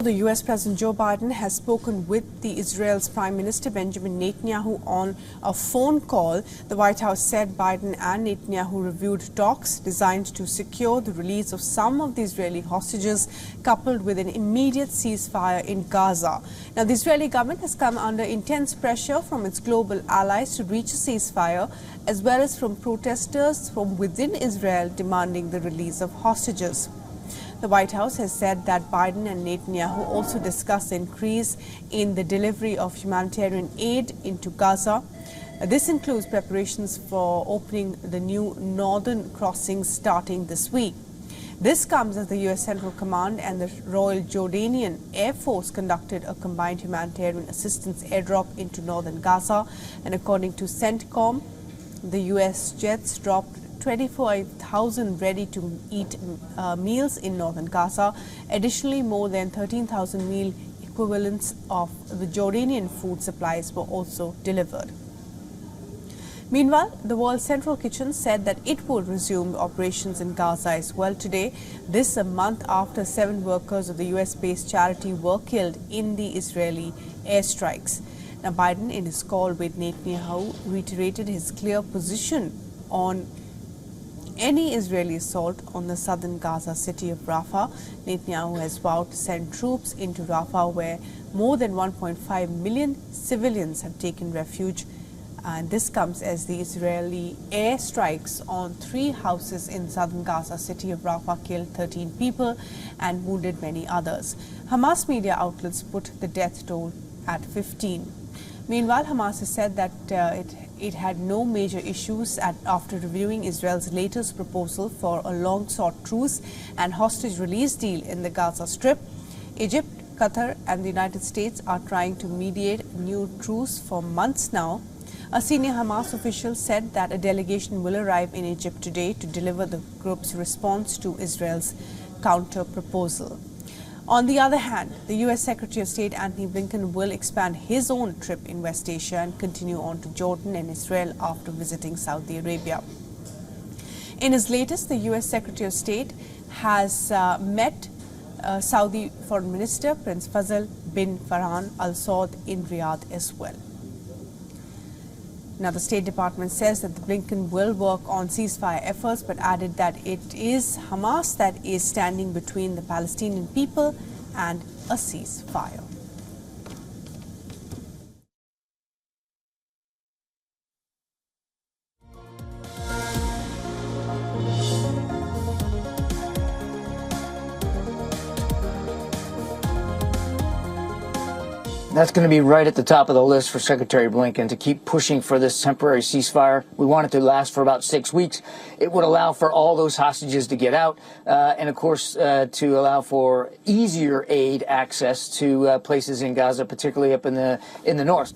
The US President Joe Biden has spoken with the Israel's Prime Minister Benjamin Netanyahu on a phone call. The White House said Biden and Netanyahu reviewed talks designed to secure the release of some of the Israeli hostages, coupled with an immediate ceasefire in Gaza. Now, the Israeli government has come under intense pressure from its global allies to reach a ceasefire, as well as from protesters from within Israel demanding the release of hostages. The White House has said that Biden and Netanyahu also discussed the increase in the delivery of humanitarian aid into Gaza. This includes preparations for opening the new northern crossings starting this week. This comes as the U.S. Central Command and the Royal Jordanian Air Force conducted a combined humanitarian assistance airdrop into northern Gaza. And according to CENTCOM, the U.S. jets dropped 24,000 ready-to-eat meals in northern Gaza. Additionally, more than 13,000 meal equivalents of the Jordanian food supplies were also delivered. Meanwhile, the World Central Kitchen said that it will resume operations in Gaza as well today. This a month after 7 workers of the US-based charity were killed in the Israeli airstrikes. Now, Biden, in his call with Netanyahu, reiterated his clear position on any Israeli assault on the southern Gaza city of Rafah. Netanyahu has vowed to send troops into Rafah, where more than 1.5 million civilians have taken refuge. And this comes as the Israeli airstrikes on 3 houses in southern Gaza city of Rafah killed 13 people and wounded many others. Hamas media outlets put the death toll at 15. Meanwhile, Hamas has said that it had no major issues after reviewing Israel's latest proposal for a long-sought truce and hostage release deal in the Gaza Strip. Egypt, Qatar and the United States are trying to mediate a new truce for months now. A senior Hamas official said that a delegation will arrive in Egypt today to deliver the group's response to Israel's counter-proposal. On the other hand, the U.S. Secretary of State Antony Blinken will expand his own trip in West Asia and continue on to Jordan and Israel after visiting Saudi Arabia. In his latest, the U.S. Secretary of State has met Saudi Foreign Minister Prince Faisal bin Farhan Al Saud in Riyadh as well. Now, the State Department says that the Blinken will work on ceasefire efforts, but added that it is Hamas that is standing between the Palestinian people and a ceasefire. That's going to be right at the top of the list for Secretary Blinken, to keep pushing for this temporary ceasefire. We want it to last for about 6 weeks. It would allow for all those hostages to get out, and of course to allow for easier aid access to places in Gaza, particularly up in the north.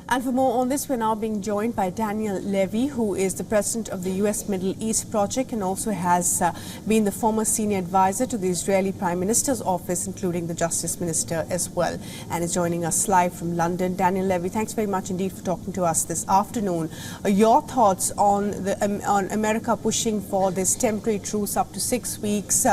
And for more on this, we're now being joined by Daniel Levy, who is the president of the U.S. Middle East Project and also has been the former senior advisor to the Israeli Prime Minister's office, including the Justice Minister as well, and is joining us live from London. Daniel Levy, thanks very much indeed for talking to us this afternoon. Your thoughts on on America pushing for this temporary truce up to 6 weeks?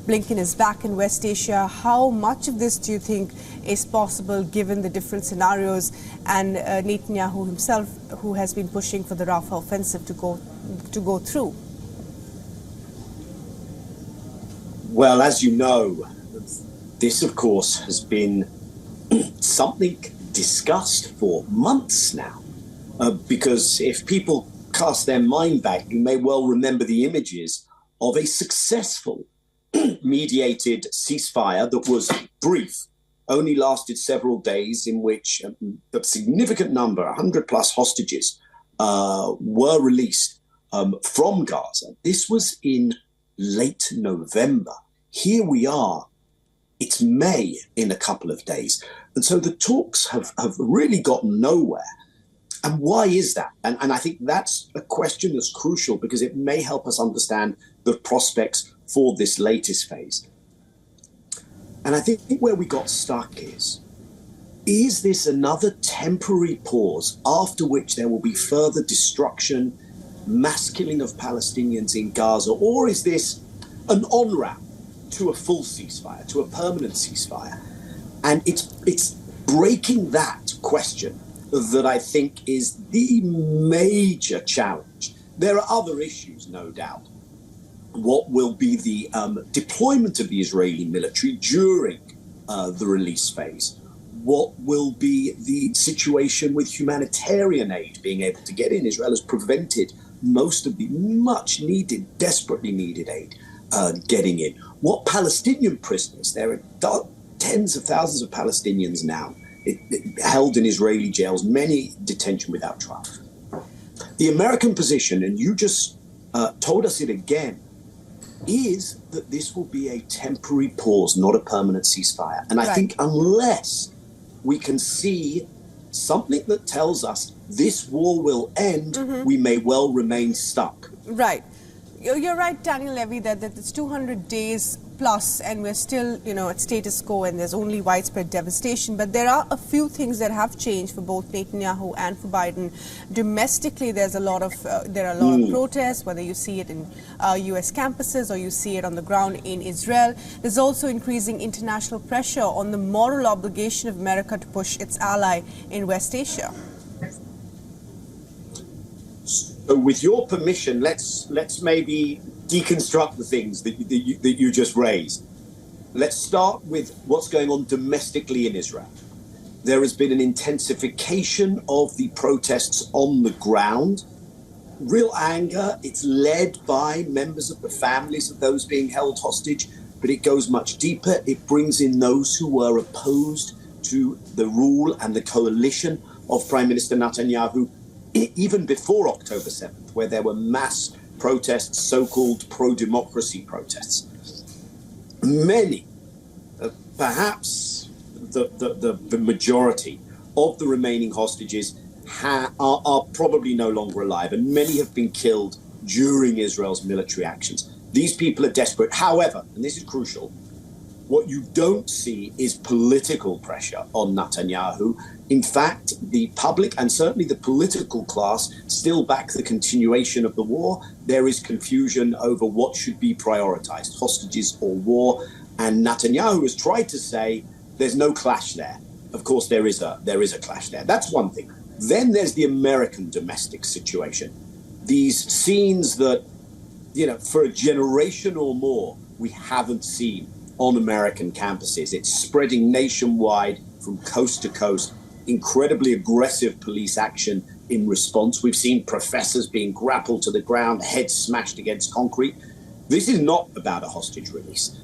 Blinken is back in West Asia. How much of this do you think is possible given the different scenarios, and Netanyahu himself, who has been pushing for the Rafah offensive to go through? Well, as you know, this, of course, has been something discussed for months now. Because if people cast their mind back, you may well remember the images of a successful mediated ceasefire that was brief, only lasted several days, in which a significant number, 100 plus hostages, were released from Gaza. This was in late November. Here we are. It's May in a couple of days. And so the talks have really gotten nowhere. And why is that? And I think that's a question that's crucial, because it may help us understand the prospects for this latest phase. And I think where we got stuck is this another temporary pause after which there will be further destruction, mass killing of Palestinians in Gaza? Or is this an on-ramp to a full ceasefire, to a permanent ceasefire. And it's breaking that question that I think is the major challenge. There are other issues, no doubt. What will be the deployment of the Israeli military during the release phase? What will be the situation with humanitarian aid being able to get in? Israel has prevented most of the much needed, desperately needed aid getting in. What Palestinian prisoners? There are tens of thousands of Palestinians now held in Israeli jails, many detention without trial. The American position, and you just told us it again, is that this will be a temporary pause, not a permanent ceasefire. And I think unless we can see something that tells us this war will end, we may well remain stuck. Right. You're right, Daniel Levy, that it's 200 days plus and we're still, at status quo and there's only widespread devastation. But there are a few things that have changed for both Netanyahu and for Biden. Domestically, there are a lot of protests, whether you see it in U.S. campuses or you see it on the ground in Israel. There's also increasing international pressure on the moral obligation of America to push its ally in West Asia. So with your permission, let's maybe deconstruct the things that you just raised. Let's start with what's going on domestically in Israel. There has been an intensification of the protests on the ground. Real anger. It's led by members of the families of those being held hostage, but it goes much deeper. It brings in those who were opposed to the rule and the coalition of Prime Minister Netanyahu even before October 7th, where there were mass protests, so-called pro-democracy protests. Many, perhaps the majority of the remaining hostages are probably no longer alive, and many have been killed during Israel's military actions. These people are desperate. However, and this is crucial, what you don't see is political pressure on Netanyahu. In fact, the public and certainly the political class still back the continuation of the war. There is confusion over what should be prioritized, hostages or war. And Netanyahu has tried to say there's no clash there. Of course, there is a clash there. That's one thing. Then there's the American domestic situation. These scenes that, for a generation or more, we haven't seen on American campuses. It's spreading nationwide from coast to coast. Incredibly aggressive police action in response. We've seen professors being grappled to the ground, heads smashed against concrete. This is not about a hostage release.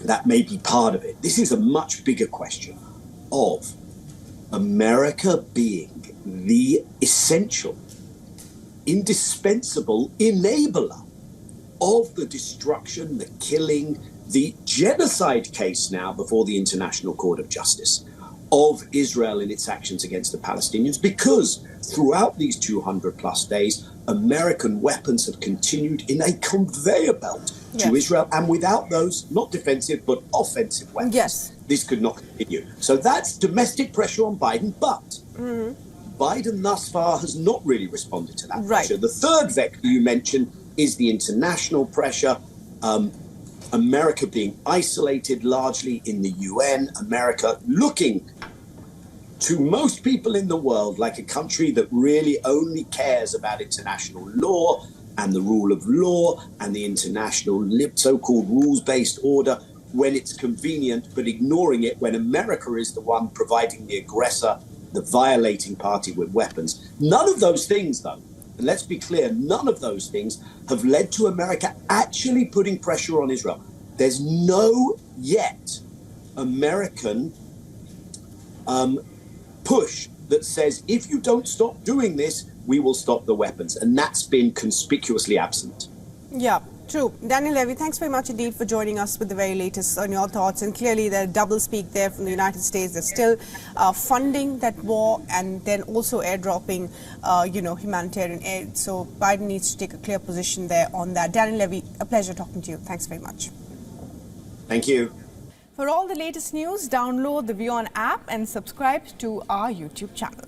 That may be part of it. This is a much bigger question of America being the essential, indispensable enabler of the destruction, the killing, the genocide case now before the International Court of Justice of Israel in its actions against the Palestinians, because throughout these 200 plus days, American weapons have continued in a conveyor belt to Israel. And without those, not defensive, but offensive weapons, this could not continue. So that's domestic pressure on Biden. But Biden thus far has not really responded to that pressure. The third vector you mentioned is the international pressure. America being isolated largely in the UN, America looking to most people in the world like a country that really only cares about international law and the rule of law and the international so-called rules-based order when it's convenient, but ignoring it when America is the one providing the aggressor, the violating party with weapons. None of those things, though, and let's be clear, none of those things have led to America actually putting pressure on Israel. There's no yet American push that says, if you don't stop doing this, we will stop the weapons. And that's been conspicuously absent. Yeah, true. Daniel Levy, thanks very much indeed for joining us with the very latest on your thoughts. And clearly there's double speak there from the United States. They're still funding that war and then also airdropping, humanitarian aid. So Biden needs to take a clear position there on that. Daniel Levy, a pleasure talking to you. Thanks very much. Thank you. For all the latest news, download the WION app and subscribe to our YouTube channel.